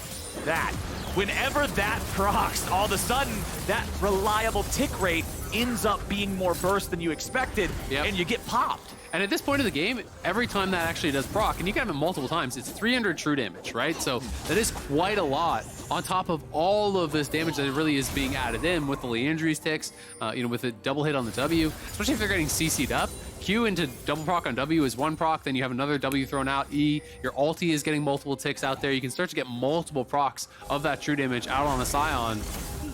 That. Whenever that procs, all of a sudden, that reliable tick rate ends up being more burst than you expected, and you get popped. And at this point of the game, every time that actually does proc, and you can have it multiple times, it's 300 true damage, right? So that is quite a lot on top of all of this damage that really is being added in with the Leandry's ticks, with a double hit on the W, especially if they're getting CC'd up. Q into double proc on W is one proc, then you have another W thrown out, E, your ulti is getting multiple ticks out there. You can start to get multiple procs of that true damage out on the Sion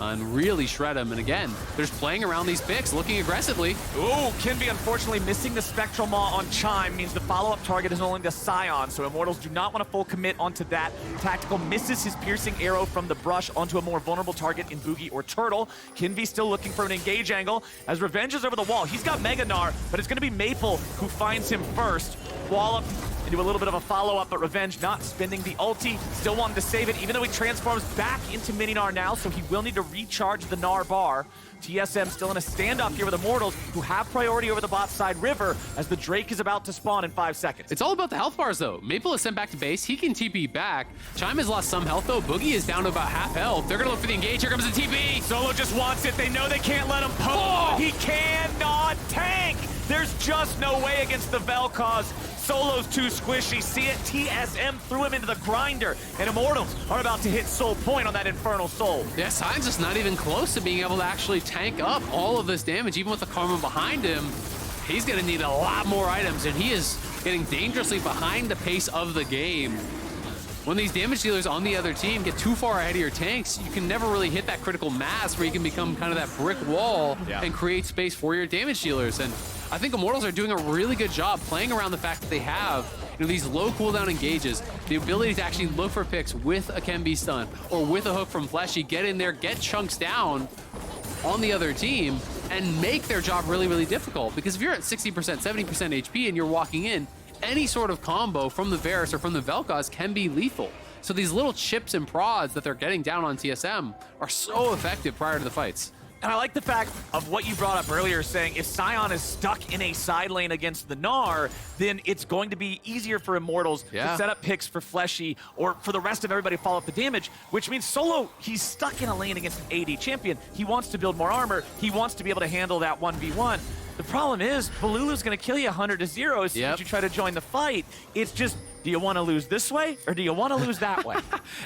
and really shred him. And again, they're just playing around these picks, looking aggressively. Ooh, Kenvi unfortunately missing the Spectral Maw on Chime means the follow-up target is only the Sion, so Immortals do not want to full commit onto that. Tactical misses his piercing arrow from the brush onto a more vulnerable target in Bugi or Turtle. Kenvi still looking for an engage angle as Revenge is over the wall. He's got Mega Gnar, but it's going to be Maple who finds him first. Wallop into a little bit of a follow-up, but Revenge not spending the ulti. Still wanted to save it, even though he transforms back into Mini Gnar now, so he will need to recharge the Gnar bar. TSM still in a standoff here with Immortals, who have priority over the bot side River, as the Drake is about to spawn in 5 seconds. It's all about the health bars, though. Maple is sent back to base. He can TP back. Chime has lost some health, though. Boogie is down to about half health. They're going to look for the engage. Here comes the TP. Solo just wants it. They know they can't let him poke. Oh! He cannot tank. There's just no way against the Vel'Koz. Solo's too squishy. See it? TSM threw him into the grinder, and Immortals are about to hit Soul Point on that Infernal Soul. Yeah, Sion's just not even close to being able to actually tank up all of this damage, even with the Karma behind him. He's going to need a lot more items, and he is getting dangerously behind the pace of the game. When these damage dealers on the other team get too far ahead of your tanks, you can never really hit that critical mass where you can become kind of that brick wall and create space for your damage dealers. And I think Immortals are doing a really good job playing around the fact that they have these low cooldown engages, the ability to actually look for picks with a Kenvi stun or with a hook from Fleshy, get in there, get chunks down on the other team, and make their job really, really difficult. Because if you're at 60%, 70% HP and you're walking in, any sort of combo from the Varus or from the Vel'Koz can be lethal. So these little chips and prods that they're getting down on TSM are so effective prior to the fights. And I like the fact of what you brought up earlier, saying if Sion is stuck in a side lane against the Gnar, then it's going to be easier for Immortals to set up picks for Fleshy or for the rest of everybody to follow up the damage, which means Solo, he's stuck in a lane against an AD champion. He wants to build more armor. He wants to be able to handle that 1v1. The problem is, Bolulu's going to kill you 100 to 0 as soon as you try to join the fight. It's just, do you want to lose this way, or do you want to lose that way?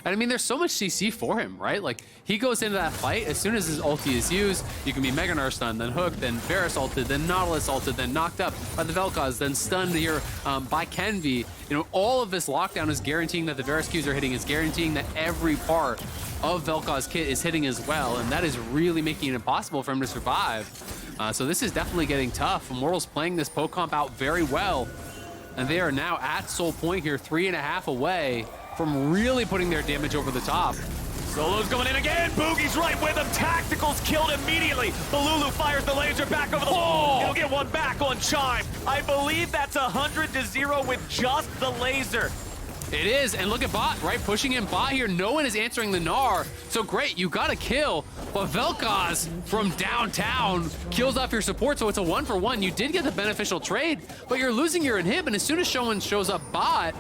And I mean, there's so much CC for him, right? Like, he goes into that fight, as soon as his ulti is used, you can be Mega Gnar stunned, then hooked, then Varus ulted, then Nautilus ulted, then knocked up by the Vel'Koz, then stunned here by Kenvi. All of this lockdown is guaranteeing that the Varus Qs are hitting, is guaranteeing that every part of Vel'Koz kit is hitting as well, and that is really making it impossible for him to survive. So this is definitely getting tough. Immortals playing this poke comp out very well, and they are now at Soul Point here, 3.5 away from really putting their damage over the top. Solo's going in again. Boogie's right with him. Tactical's killed immediately. Bolulu fires the laser back over the wall. He'll get one back on Chime. I believe that's 100 to 0 with just the laser. It is, and look at bot, right? Pushing in bot here. No one is answering the Gnar. So great, you got a kill, but Vel'Koz from downtown kills off your support, so it's a 1-for-1. You did get the beneficial trade, but you're losing your inhib, and as soon as someone shows up bot,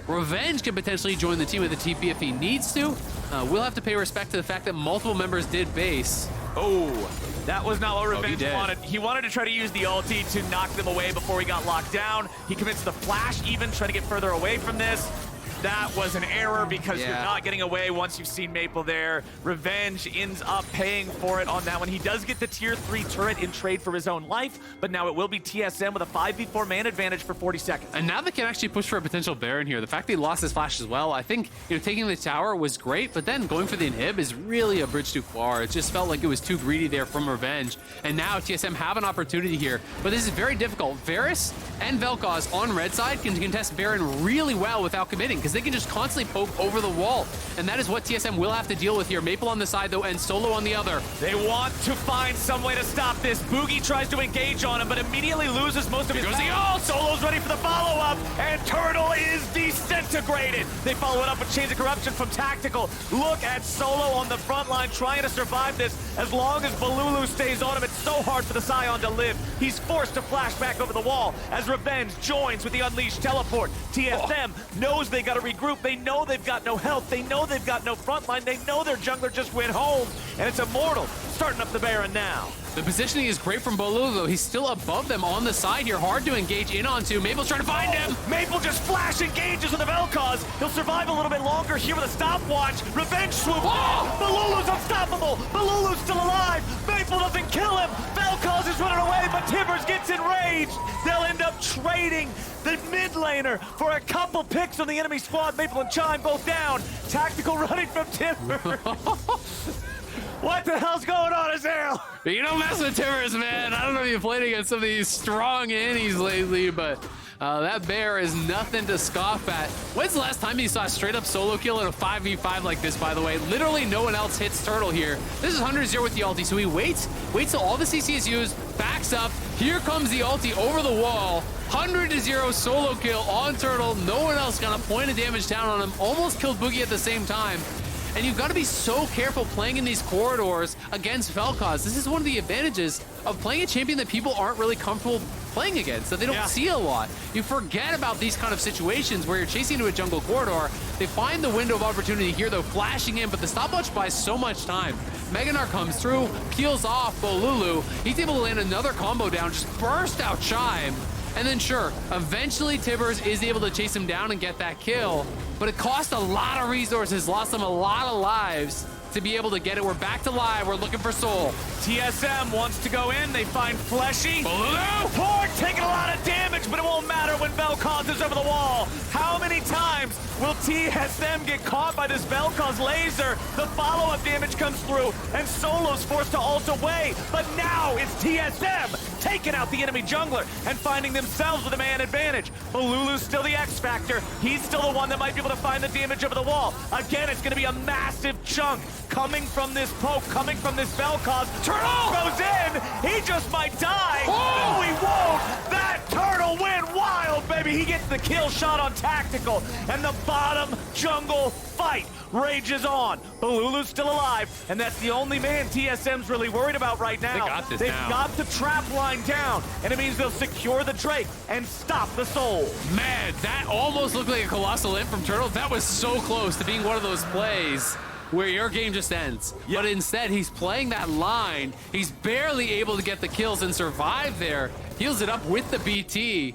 Revenge can potentially join the team with a TP if he needs to. We'll have to pay respect to the fact that multiple members did base. Oh, that was not what Revenge wanted. He wanted to try to use the ulti to knock them away before he got locked down. He commits the flash even, trying to get further away from this. That was an error because you're not getting away once you've seen Maple there. Revenge ends up paying for it on that one. He does get the tier 3 turret in trade for his own life, but now it will be TSM with a 5v4 man advantage for 40 seconds. And now they can actually push for a potential Baron here. The fact that he lost his flash as well, I think taking the tower was great, but then going for the inhib is really a bridge too far. It just felt like it was too greedy there from Revenge. And now TSM have an opportunity here, but this is very difficult. Varus and Vel'Koz on red side can contest Baron really well without committing, because because they can just constantly poke over the wall. And that is what TSM will have to deal with here. Maple on the side, though, and Solo on the other. They want to find some way to stop this. Bugi tries to engage on him, but immediately loses most of his power. Solo's ready for the follow-up, and Turtle is disintegrated. They follow it up with Chains of Corruption from Tactical. Look at Solo on the front line trying to survive this. As long as Bolulu stays on him, it's so hard for the Sion to live. He's forced to flash back over the wall as Revenge joins with the Unleashed teleport. TSM knows they got to regroup. They know they've got no health. They know they've got no front line. They know their jungler just went home, and it's Immortals starting up the Baron now. The positioning is great from Bolulu, though. He's still above them on the side here. Hard to engage in onto. Maple's trying to find him. Maple just flash engages with the Vel'Koz. He'll survive a little bit longer here with a stopwatch. Revenge swoop. Bolulu's unstoppable. Bolulu's still alive. Maple doesn't kill him. Vel'Koz is running away, but Tibbers gets enraged. They'll end up trading the mid laner for a couple picks on the enemy squad. Maple and Chime both down. Tactical running from Tibbers. What the hell's going on, Azael? You don't mess with Tibbers, man. I don't know if you've played against some of these strong innies lately, but that bear is nothing to scoff at. When's the last time you saw a straight-up solo kill in a 5v5 like this, by the way? Literally no one else hits Turtle here. This is 100-0 with the ulti, so he waits till all the CC is used, backs up. Here comes the ulti over the wall. 100-0 solo kill on Turtle. No one else got a point of damage down on him. Almost killed Bugi at the same time. And you've got to be so careful playing in these corridors against Vel'Koz. This is one of the advantages of playing a champion that people aren't really comfortable playing against, that they don't see a lot. You forget about these kind of situations where you're chasing into a jungle corridor. They find the window of opportunity here, though, flashing in, but the stopwatch buys so much time. Gnar comes through, peels off Bolulu. He's able to land another combo down, just burst out Chime. And then sure, eventually Tibbers is able to chase him down and get that kill, but it cost a lot of resources, lost them a lot of lives to be able to get it. We're back to live, we're looking for Soul. TSM wants to go in, they find Fleshy. Bolulu! Horde taking a lot of damage, but it won't matter when Vel'Koz is over the wall. How many times will TSM get caught by this Vel'Koz laser? The follow-up damage comes through, and Solo's forced to ult away, but now it's TSM taking out the enemy jungler and finding themselves with a man advantage. Bolulu's still the X factor. He's still the one that might be able to find the damage over the wall. Again, it's going to be a massive chunk coming from this poke, coming from this Vel'Koz. Turtle goes in. He just might die. No, he won't. That Turtle went wild, baby. He gets the kill shot on Tactical, and the bottom jungle fight rages on. Bolulu's still alive, and that's the only man TSM's really worried about right now. They got this They've now. got the trap line down, and it means they'll secure the Drake and stop the Soul. Man, that almost looked like a colossal int from Turtle. That was so close to being one of those plays where your game just ends. But instead, he's playing that line. He's barely able to get the kills and survive there. Heals it up with the BT.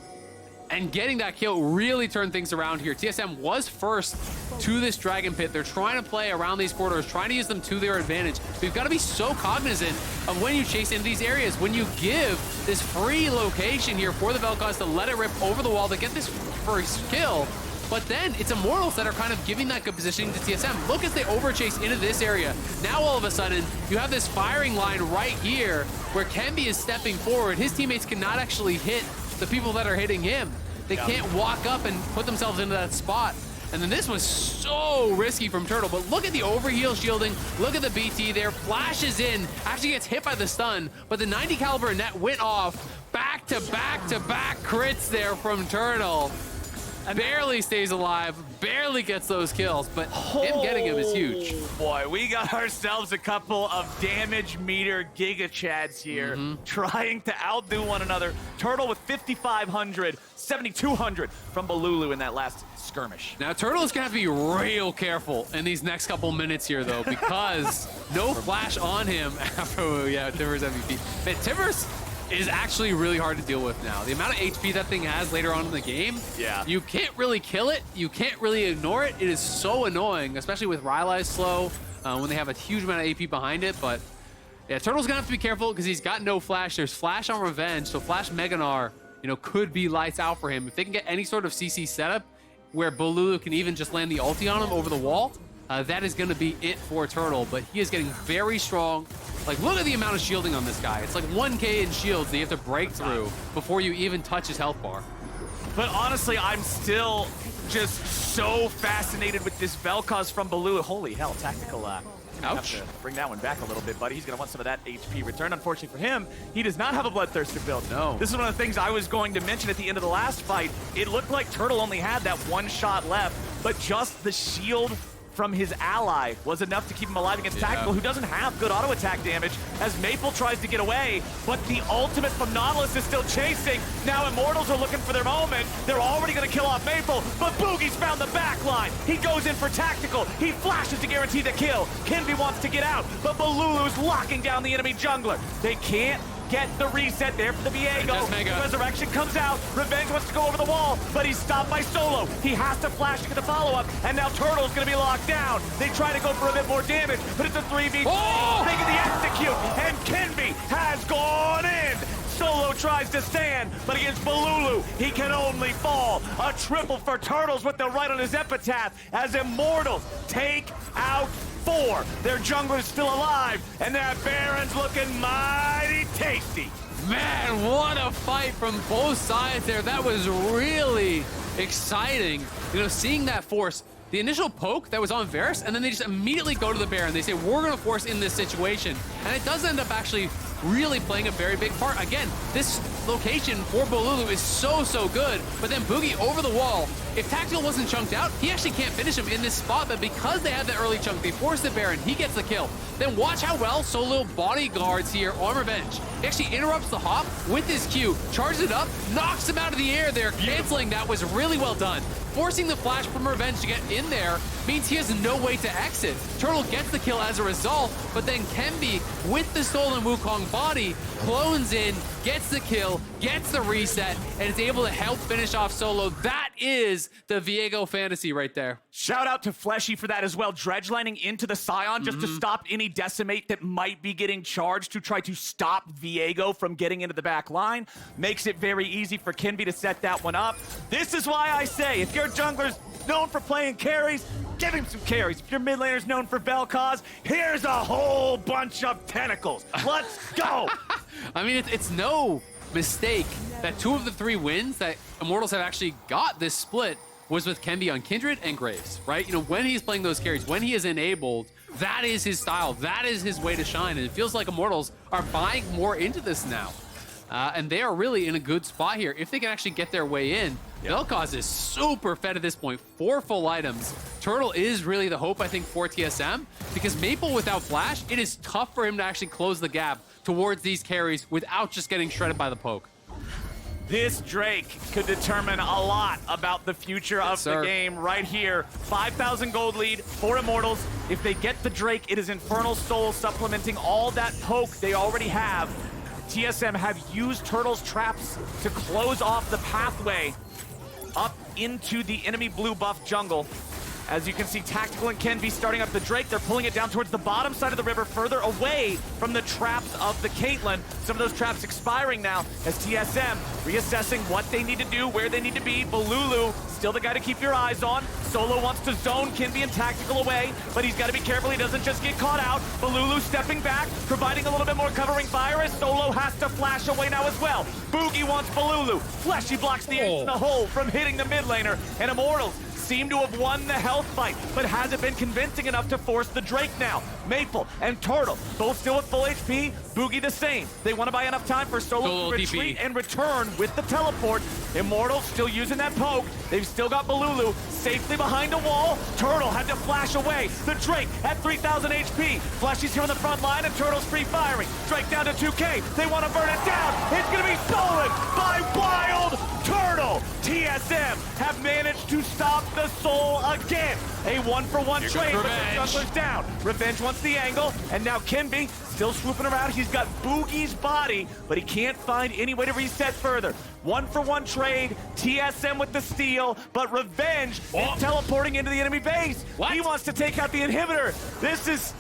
And getting that kill really turned things around here. TSM was first to this Dragon Pit. They're trying to play around these corridors, trying to use them to their advantage. But you've got to be so cognizant of when you chase into these areas, when you give this free location here for the Vel'Koz to let it rip over the wall to get this first kill. But then it's Immortals that are kind of giving that good positioning to TSM. Look as they overchase into this area. Now all of a sudden, you have this firing line right here where Kenvi is stepping forward. His teammates cannot actually hit the people that are hitting him. They can't walk up and put themselves into that spot. And then this was so risky from Turtle, but look at the overheal shielding, look at the BT there, flashes in, actually gets hit by the stun, but the 90 caliber net went off. Back to back crits there from Turtle. Barely stays alive, barely gets those kills, but him getting him is huge. Boy, we got ourselves a couple of damage meter giga chads here, trying to outdo one another. Turtle with 5,500, 7,200 from Bolulu in that last skirmish. Now, Turtle is going to have to be real careful in these next couple minutes here, though, because no flash on him after, Tibbers MVP. Man, Tibbers is actually really hard to deal with now. The amount of HP that thing has later on in the game, you can't really kill it. You can't really ignore it. It is so annoying, especially with Rylai's slow, when they have a huge amount of AP behind it. But yeah, Turtle's gonna have to be careful because he's got no flash. There's flash on Revenge, so flash Gnar, could be lights out for him. If they can get any sort of CC setup where Bolulu can even just land the ulti on him over the wall, that is gonna be it for Turtle. But he is getting very strong. Like, look at the amount of shielding on this guy. It's like 1K in shields that you have to break through before you even touch his health bar. But honestly, I'm still just so fascinated with this Vel'Koz from Bolulu. Holy hell, tactical. Ouch. Have to bring that one back a little bit, buddy. He's going to want some of that HP return. Unfortunately for him, he does not have a Bloodthirster build. No. This is one of the things I was going to mention at the end of the last fight. It looked like Turtle only had that one shot left, but just the shield from his ally was enough to keep him alive against Tactical, who doesn't have good auto attack damage, as Maple tries to get away, but the ultimate from Nautilus is still chasing. Now Immortals are looking for their moment. They're already going to kill off Maple, but Bugi's found the back line. He goes in for Tactical. He flashes to guarantee the kill. Kenvi wants to get out, but Bolulu's locking down the enemy jungler. They can't get the reset there for the Viego. Resurrection comes out. Revenge wants to go over the wall, but he's stopped by Solo. He has to flash to get the follow-up, and now Turtle's going to be locked down. They try to go for a bit more damage, but it's a 3v3. Oh! They get the execute, and Kenvi has gone in. Solo tries to stand, but against Bolulu, he can only fall. A triple for Turtles with the right on his epitaph as Immortals take out 4. Their jungler's still alive, and that Baron's looking mighty tasty. Man, what a fight from both sides there. That was really exciting. You know, seeing that force, the initial poke that was on Varus, and then they just immediately go to the Baron. They say, we're going to force in this situation. And it does end up actually really playing a very big part. Again, this location for Bolulu is so good, but then Bugi over the wall. If Tactical wasn't chunked out, he actually can't finish him in this spot, but because they had that early chunk, they forced the Baron, he gets the kill. Then watch how well Solo bodyguards here on Revenge. He actually interrupts the hop with his Q, charges it up, knocks him out of the air there, canceling. That was really well done. Forcing the flash from Revenge to get in there means he has no way to exit. Turtle gets the kill as a result, but then Kenvi, with the stolen Wukong body, clones in, gets the kill, gets the reset, and is able to help finish off Solo. That is the Viego fantasy right there. Shout out to Fleshy for that as well. Dredge lining into the Sion just to stop any Decimate that might be getting charged to try to stop Viego from getting into the back line. Makes it very easy for Kenvi to set that one up. This is why I say, if your jungler's known for playing carries, give him some carries. If your mid laner's known for Vel'Koz, here's a whole bunch of tentacles. Let's go. I mean, it's no mistake that 2 of the 3 wins that Immortals have actually got this split was with Kenvi on Kindred and Graves, right? You know, when he's playing those carries, when he is enabled, that is his style. That is his way to shine. And it feels like Immortals are buying more into this now. And they are really in a good spot here. If they can actually get their way in, Vel'Koz is super fed at this point. 4 full items. Turtle is really the hope, I think, for TSM, because Maple without Flash, it is tough for him to actually close the gap towards these carries without just getting shredded by the poke. This Drake could determine a lot about the future of the game right here. 5,000 gold lead for Immortals. If they get the Drake, it is Infernal Soul supplementing all that poke they already have. TSM have used Turtle's traps to close off the pathway up into the enemy blue buff jungle. As you can see, Tactical and Kenvi starting up the Drake. They're pulling it down towards the bottom side of the river, further away from the traps of the Caitlyn. Some of those traps expiring now as TSM reassessing what they need to do, where they need to be. Bolulu, still the guy to keep your eyes on. Solo wants to zone Kenvi and Tactical away, but he's got to be careful he doesn't just get caught out. Bolulu stepping back, providing a little bit more covering Virus. Solo has to flash away now as well. Bugi wants Bolulu. Fleshy blocks the ace in the hole from hitting the mid laner, and Immortals seem to have won the health fight, but hasn't been convincing enough to force the Drake now. Maple and Turtle, both still with full HP. Bugi the same. They want to buy enough time for Solo to retreat and return with the teleport. Immortals still using that poke. They've still got Bolulu safely behind a wall. Turtle had to flash away. The Drake at 3,000 HP. Fleshy's here on the front line, and Turtle's free firing. Drake down to 2K. They want to burn it down. It's going to be stolen by WildTurtle. TSM have managed to stop the Soul again. A 1-for-1 trade, but the jungler's down. Revenge wants the angle, and now Kenvi still swooping around. He's got Bugi's body, but he can't find any way to reset further. 1-for-1 trade, TSM with the steal, but Revenge is teleporting into the enemy base. He wants to take out the inhibitor. This is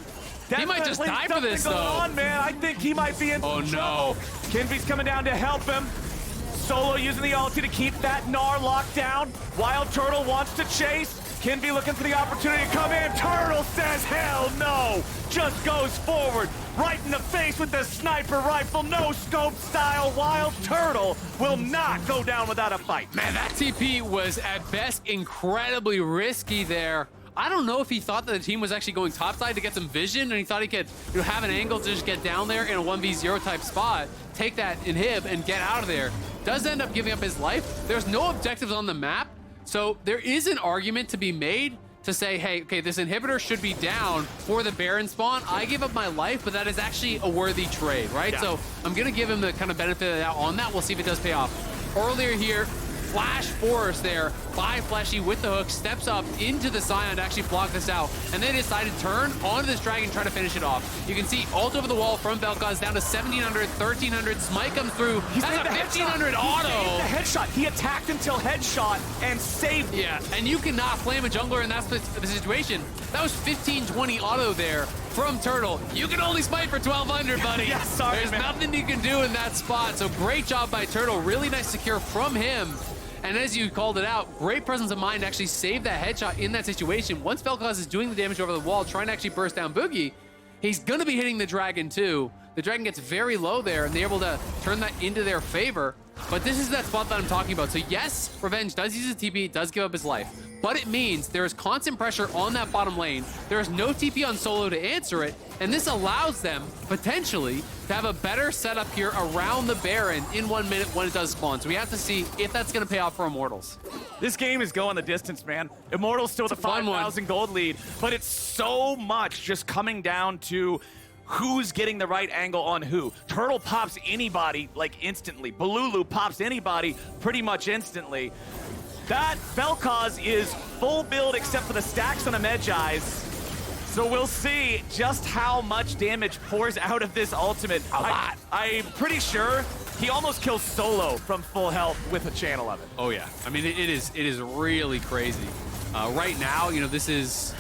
he might just die for this, going though. on, man. I think he might be in trouble. No. Kenvi's coming down to help him. Solo using the ulti to keep that Gnar locked down. WildTurtle wants to chase. Kenvi looking for the opportunity to come in. Turtle says hell no. Just goes forward. right in the face with the sniper rifle, no scope style. WildTurtle will not go down without a fight. Man, that TP was at best incredibly risky there. I don't know if he thought that the team was actually going topside to get some vision, and he thought he could have an angle to just get down there in a 1v0 type spot, take that inhib, and get out of there. Does end up giving up his life. There's no objectives on the map, so there is an argument to be made to say, hey, okay, this inhibitor should be down for the Baron spawn. I give up my life, but that is actually a worthy trade, right? Yeah. So I'm gonna give him the kind of benefit of the doubt on that. We'll see if it does pay off. Earlier here, flash force there by Fleshy with the hook, steps up into the Sion to actually block this out, and they decided to turn onto this dragon, try to finish it off. You can see ult over the wall from Vel'Koz down to 1700, 1300. Smite comes through. That's a 1500 auto. He saved the headshot. He attacked until headshot and saved it. Yeah, and you cannot flame a jungler, and that's the situation. That was 1520 auto there from Turtle. You can only smite for 1200, buddy. Yeah, sorry, There's man. nothing you can do in that spot. So great job by Turtle. Really nice secure from him. And as you called it out, great presence of mind to actually save that headshot in that situation. Once Vel'Koz is doing the damage over the wall, trying to actually burst down Bugi, he's going to be hitting the dragon too. The dragon gets very low there, and they're able to turn that into their favor. But this is that spot that I'm talking about. So yes, Revenge does use a TP, does give up his life. But it means there is constant pressure on that bottom lane. There is no TP on Solo to answer it, and this allows them, potentially, to have a better setup here around the Baron in 1 minute when it does spawn. So we have to see if that's going to pay off for Immortals. This game is going the distance, man. Immortals still with a 5,000 gold lead, but it's so much just coming down to who's getting the right angle on who. Turtle pops anybody, like, instantly. Bolulu pops anybody pretty much instantly. That Vel'Koz is full build except for the stacks on the Medjai's. So we'll see just how much damage pours out of this ultimate. A lot. I'm pretty sure he almost kills Solo from full health with a channel of it. Oh yeah, I mean it is really crazy. Right now, you know, it is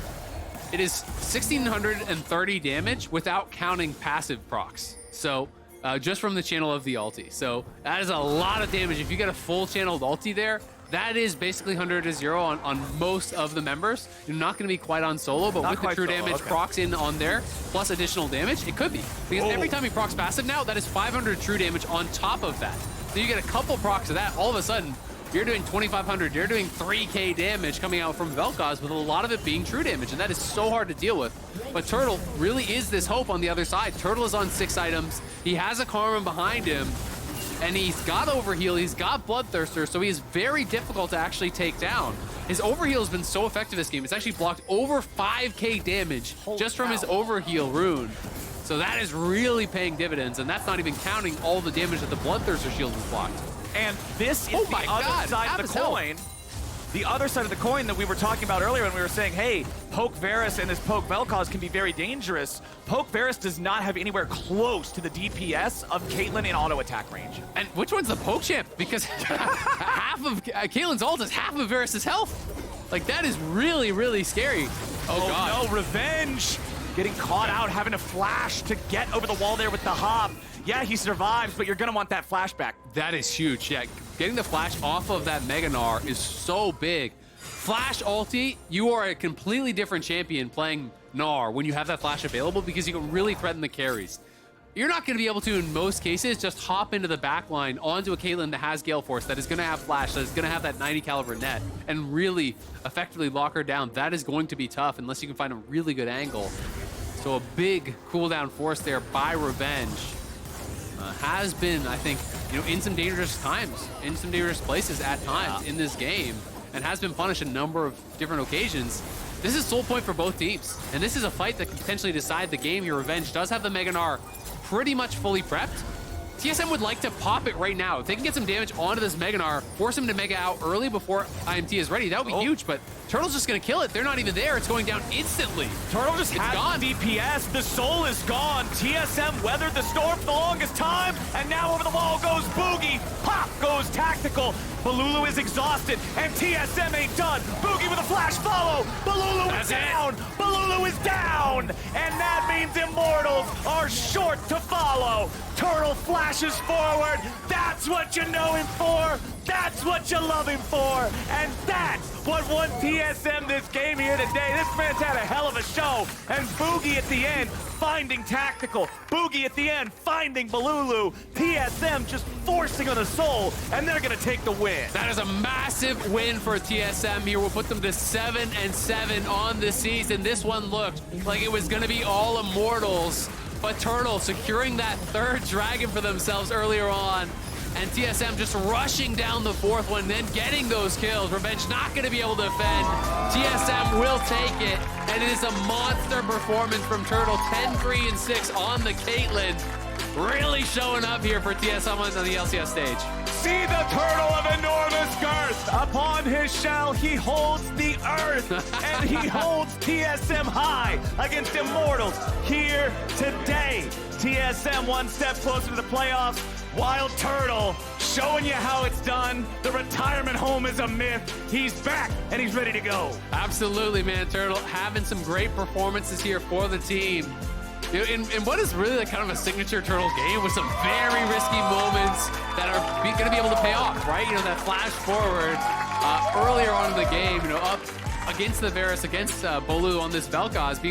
1630 damage without counting passive procs. So just from the channel of the ulti. So that is a lot of damage. If you get a full channeled ulti there, that is basically 100 to 0 on most of the members. You're not going to be quite on Solo, but with the true damage procs in on there, plus additional damage, it could be. Because every time he procs passive now, that is 500 true damage on top of that. So you get a couple procs of that, all of a sudden, you're doing 2,500, you're doing 3K damage coming out from Vel'Koz, with a lot of it being true damage, and that is so hard to deal with. But Turtle really is this hope on the other side. Turtle is on 6 items. He has a Karma behind him. And he's got Overheal, he's got Bloodthirster, so he is very difficult to actually take down. His Overheal has been so effective this game. It's actually blocked over 5K damage just from his Overheal rune. So that is really paying dividends, and that's not even counting all the damage that the Bloodthirster shield has blocked. And this is the other side of the coin. The other side of the coin that we were talking about earlier when we were saying, hey, poke Varus and this poke Vel'Koz can be very dangerous. Poke Varus does not have anywhere close to the DPS of Caitlyn in auto attack range. And which one's the poke champ? Because half of Caitlyn's ult is half of Varus' health. Like, that is really, really scary. Oh God. No, Revenge getting caught out, having a flash to get over the wall there with the hop. Yeah, he survives, but you're gonna want that flashback. That is huge. Yeah, getting the flash off of that Mega Gnar is so big. Flash ulti, you are a completely different champion playing Gnar when you have that flash available, because you can really threaten the carries. You're not going to be able to, in most cases, just hop into the back line onto a Caitlyn that has Gale Force, that is going to have flash, that is going to have that 90 caliber net, and really effectively lock her down. That is going to be tough unless you can find a really good angle. So a big cooldown force there by Revenge. Has been, I think, you know, in some dangerous times, in some dangerous places at times in this game, and has been punished a number of different occasions. This is soul point for both teams, and this is a fight that could potentially decide the game here. Revenge does have the Mega Gnar pretty much fully prepped. TSM would like to pop it right now. If they can get some damage onto this Mega Gnar, force him to Mega out early before IMT is ready, that would be huge, but Turtle's just gonna kill it. They're not even there. It's going down instantly. Turtle just has gone. DPS. The soul is gone. TSM weathered the storm for the longest time, and now over the wall goes Bugi. Pop goes tactical. Bolulu is exhausted, and TSM ain't done. Bugi with a flash follow. Bolulu is down. Bolulu is down, and that means Immortals are short to follow. Turtle flashes forward. That's what you know him for. That's what you love him for, and that's what won TSM this game here today. This man's had a hell of a show, and Bugi at the end finding tactical. Bugi at the end finding Bolulu. TSM just forcing on a soul, and they're gonna take the win. That is a massive win for TSM here. We'll put them to 7-7 on the season. This one looked like it was gonna be all Immortals, but Turtle securing that third dragon for themselves earlier on. And TSM just rushing down the fourth one, then getting those kills. Revenge not going to be able to defend. TSM will take it, and it is a monster performance from Turtle. 10-3-6 on the Caitlyn. Really showing up here for TSM on the LCS stage. See the turtle of enormous girth. Upon his shell, he holds the earth, and he holds TSM high against Immortals here today. TSM one step closer to the playoffs. WildTurtle showing you how it's done. The retirement home is a myth. He's back, and he's ready to go. Absolutely, man. Turtle having some great performances here for the team. You know, in what is really like kind of a signature Turtle game with some very risky moments that are going to be able to pay off, right? You know, that flash forward earlier on in the game, you know, up against the Varus, against Bolulu on this Vel'Koz, being